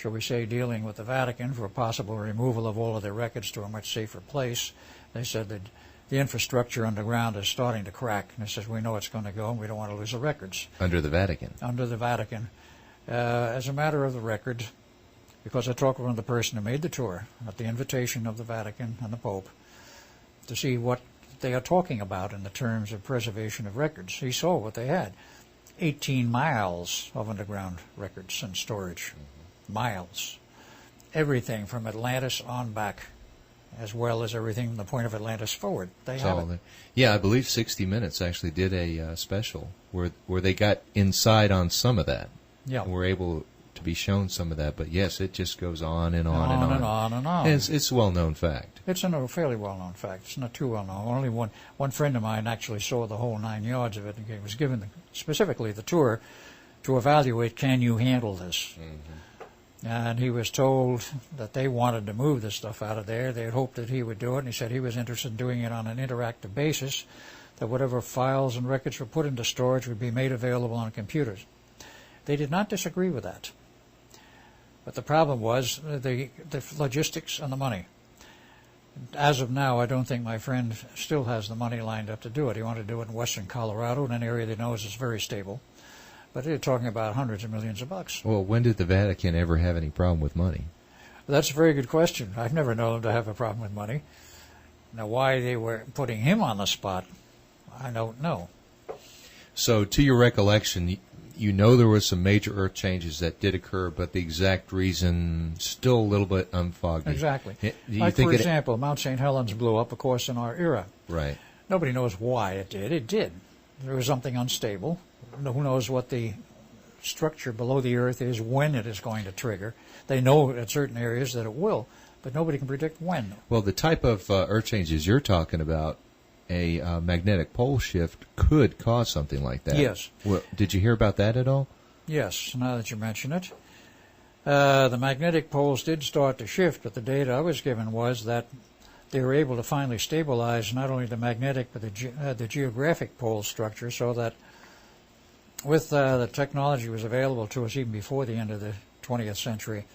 shall we say, dealing with the Vatican for a possible removal of all of their records to a much safer place. They said that the infrastructure underground is starting to crack. And it says, we know it's going to go, and we don't want to lose the records. Under the Vatican? Under the Vatican. As a matter of the record, because I talked with the person who made the tour at the invitation of the Vatican and the Pope to see what they are talking about in the terms of preservation of records. He saw what they had. 18 miles of underground records and storage. Miles. Everything from Atlantis on back, as well as everything from the point of Atlantis forward. They have it. Yeah, I believe 60 Minutes actually did a special where they got inside on some of that. Yeah. And were able to be shown some of that. But yes, it just goes on and on and and on. And on and on. It's a well-known fact. It's a fairly well-known fact. It's not too well-known. Only one friend of mine actually saw the whole 9 yards of it. And he was given specifically the tour to evaluate, can you handle this? Mm-hmm. And he was told that they wanted to move this stuff out of there. They had hoped that he would do it, and he said he was interested in doing it on an interactive basis, that whatever files and records were put into storage would be made available on computers. They did not disagree with that. But the problem was the logistics and the money. As of now, I don't think my friend still has the money lined up to do it. He wanted to do it in western Colorado, in an area that he knows is very stable. But they're talking about hundreds of millions of bucks. Well, when did the Vatican ever have any problem with money? That's a very good question. I've never known them to have a problem with money. Now, why they were putting him on the spot, I don't know. So, to your recollection, you know there were some major earth changes that did occur, but the exact reason still a little bit foggy. Exactly. Like, for example, Mount St. Helens blew up, of course, in our era. Right. Nobody knows why it did. It did. There was something unstable. Who knows what the structure below the earth is, when it is going to trigger. They know at certain areas that it will, but nobody can predict when. Well, the type of earth changes you're talking about, a magnetic pole shift could cause something like that. Yes. Well, did you hear about that at all? Yes, now that you mention it. The magnetic poles did start to shift, but the data I was given was that they were able to finally stabilize not only the magnetic but the geographic pole structure, so that with the technology was available to us even before the end of the 20th century,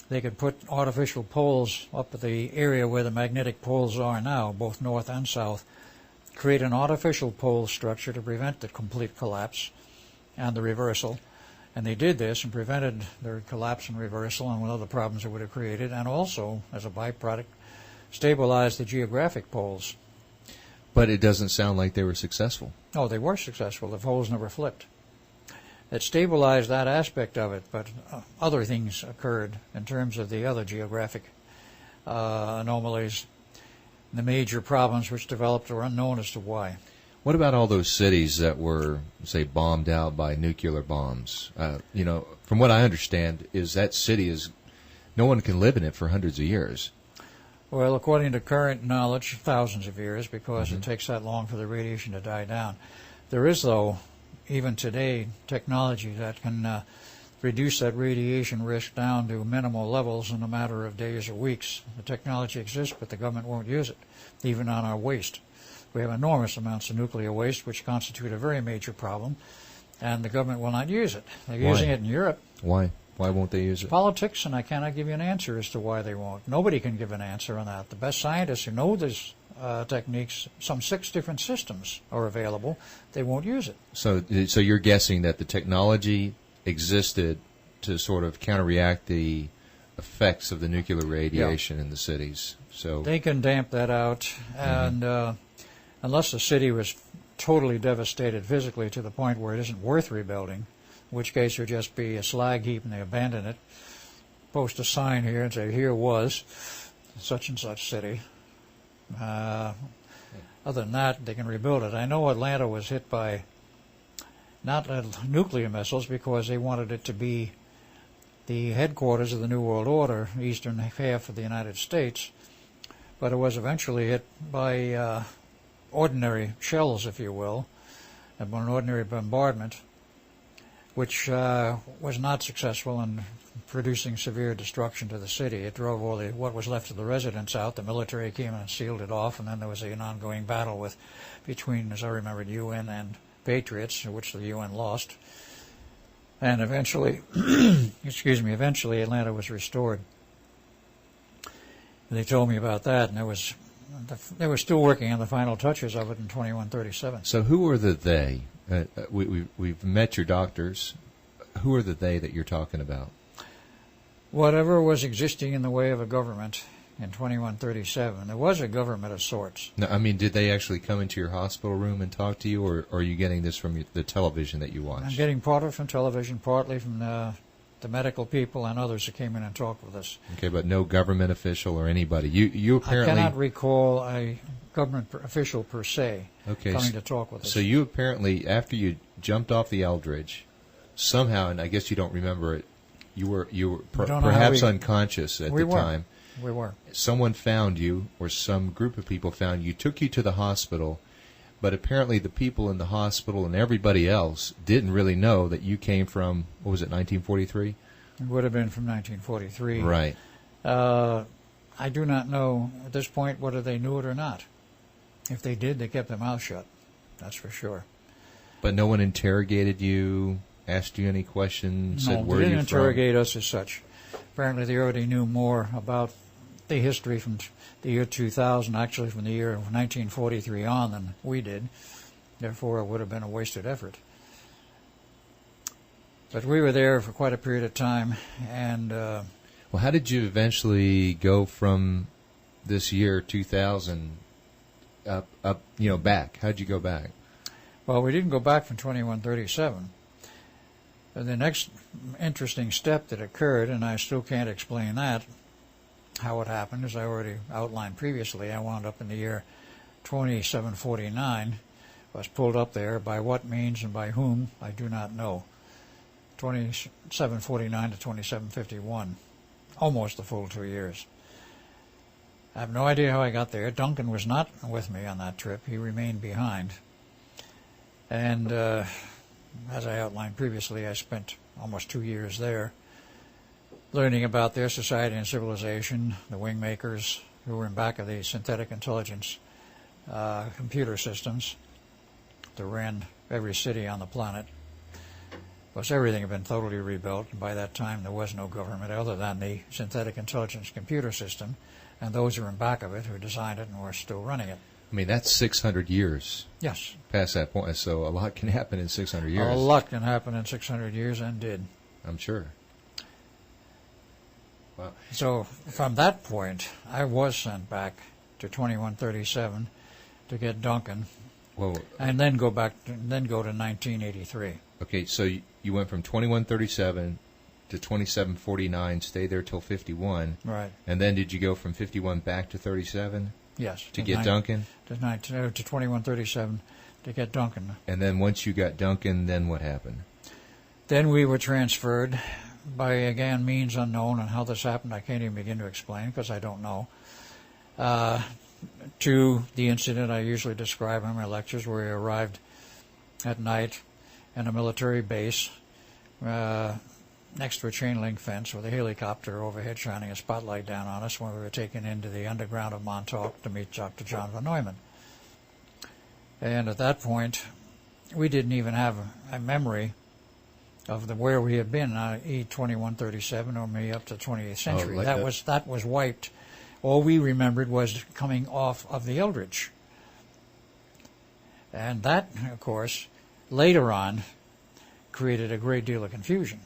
they could put artificial poles up at the area where the magnetic poles are now, both north and south, create an artificial pole structure to prevent the complete collapse and the reversal. And they did this and prevented their collapse and reversal and other problems it would have created, and also, as a byproduct, stabilized the geographic poles. But it doesn't sound like they were successful. Oh, they were successful. The poles never flipped. It stabilized that aspect of it, but other things occurred in terms of the other geographic anomalies. The major problems which developed are unknown as to why. What about all those cities that were, say, bombed out by nuclear bombs? From what I understand, is that city is no one can live in it for hundreds of years. Well, according to current knowledge, thousands of years, because it takes that long for the radiation to die down. There is, though, even today, technology that can reduce that radiation risk down to minimal levels in a matter of days or weeks. The technology exists, but the government won't use it, even on our waste. We have enormous amounts of nuclear waste, which constitute a very major problem, and the government will not use it. They're using it in Europe. Why? Why won't they use it? Politics, and I cannot give you an answer as to why they won't. Nobody can give an answer on that. The best scientists who know these techniques, some 6 different systems are available. They won't use it. So you're guessing that the technology existed to sort of counteract the effects of the nuclear radiation in the cities. So they can damp that out, and unless the city was totally devastated physically to the point where it isn't worth rebuilding, in which case it would just be a slag heap and they abandon it, post a sign here and say, here was such and such city. Other than that, they can rebuild it. I know Atlanta was hit by not nuclear missiles because they wanted it to be the headquarters of the New World Order, eastern half of the United States, but it was eventually hit by ordinary shells, if you will, an ordinary bombardment, which was not successful in producing severe destruction to the city. It drove all what was left of the residents out. The military came and sealed it off, and then there was an ongoing battle between, as I remember, the UN and Patriots, which the UN lost. And eventually, eventually Atlanta was restored. And they told me about that, and they were still working on the final touches of it in 2137. So who are the they? We've met your doctors. Who are the they that you're talking about? Whatever was existing in the way of a government in 2137. There was a government of sorts. No, I mean, did they actually come into your hospital room and talk to you, or are you getting this from the television that you watch? I'm getting part of it from television, partly from the medical people and others that came in and talked with us. Okay, but no government official or anybody. You apparently... I cannot recall a government official per se coming to talk with us. So you apparently, after you jumped off the Eldridge, somehow, and I guess you don't remember it, you were perhaps unconscious at the time. We were. Someone found you, or some group of people found you, took you to the hospital, but apparently the people in the hospital and everybody else didn't really know that you came from, what was it, 1943? It would have been from 1943. Right. I do not know at this point whether they knew it or not. If they did, they kept their mouth shut. That's for sure. But no one interrogated you, asked you any questions, said where they are you didn't from? interrogate us as such. Apparently they already knew more about the history from the year 2000, actually from the year 1943 on, than we did. Therefore, it would have been a wasted effort. But we were there for quite a period of time, and... well, how did you eventually go from this year 2000 up, back? How did you go back? Well, we didn't go back from 2137. The next interesting step that occurred, and I still can't explain that, how it happened, as I already outlined previously, I wound up in the year 2749, was pulled up there. By what means and by whom, I do not know. 2749 to 2751, almost a full 2 years. I have no idea how I got there. Duncan was not with me on that trip. He remained behind. And as I outlined previously, I spent almost 2 years there, learning about their society and civilization, the wing makers who were in back of the synthetic intelligence computer systems that ran every city on the planet. Of course, everything had been totally rebuilt, and by that time there was no government other than the synthetic intelligence computer system, and those who were in back of it who designed it and were still running it. I mean, that's 600 years. Yes. Past that point, so a lot can happen in 600 years. A lot can happen in 600 years, and did. I'm sure. Wow. So from that point, I was sent back to 2137 to get Duncan, and then go to 1983. Okay, so you went from 2137 to 2749, stay there till 51. Right. And then did you go from 51 back to 37? Yes. To get Duncan? To 2137 to get Duncan. And then once you got Duncan, then what happened? Then we were transferred by, again, means unknown, and how this happened I can't even begin to explain because I don't know, to the incident I usually describe in my lectures, where we arrived at night in a military base next to a chain link fence with a helicopter overhead shining a spotlight down on us when we were taken into the underground of Montauk to meet Dr. John von Neumann. And at that point, we didn't even have a memory of where we had been, E2137 or maybe up to the 28th century. That was wiped. All we remembered was coming off of the Eldridge. And that, of course, later on created a great deal of confusion.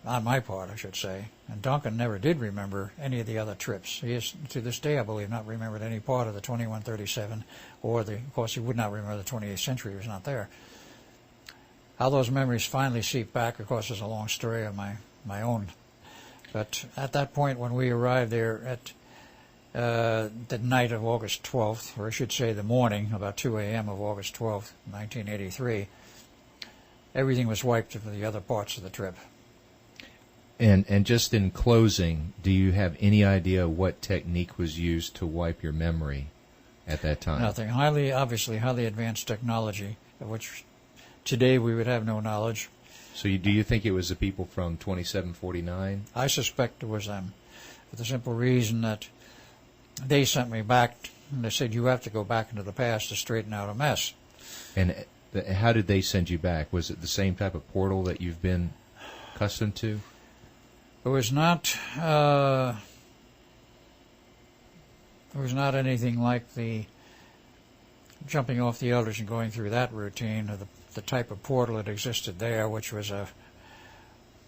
On my part, I should say. And Duncan never did remember any of the other trips. He has, to this day, I believe, not remembered any part of the 2137, or of course, he would not remember the 28th century. He was not there. How those memories finally seep back, of course, is a long story of my own. But at that point, when we arrived there at the night of August 12th, or I should say the morning, about 2 a.m. of August 12th, 1983, everything was wiped for the other parts of the trip. And just in closing, do you have any idea what technique was used to wipe your memory at that time? Nothing. Obviously highly advanced technology, of which today we would have no knowledge. So do you think it was the people from 2749? I suspect it was them, for the simple reason that they sent me back, and they said, you have to go back into the past to straighten out a mess. And how did they send you back? Was it the same type of portal that you've been accustomed to? It was not anything like the jumping off the Eldridge and going through that routine, or the type of portal that existed there, which was a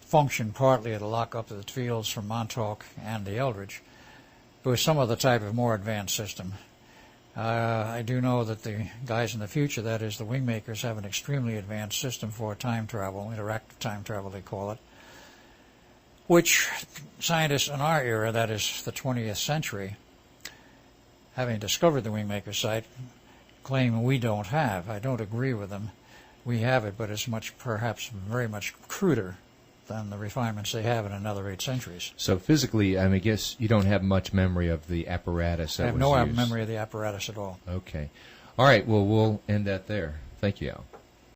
function partly to lock up the fields from Montauk and the Eldridge. It was some other type of more advanced system. I do know that the guys in the future, that is the wingmakers, have an extremely advanced system for time travel, interactive time travel they call it, which scientists in our era, that is the 20th century, having discovered the wingmaker site, claim we don't have. I don't agree with them. We have it, but it's perhaps very much cruder than the refinements they have in another 8 centuries. So physically, I guess you don't have much memory of the apparatus that was used. I have no memory of the apparatus at all. Okay. All right, well, we'll end that there. Thank you, Al.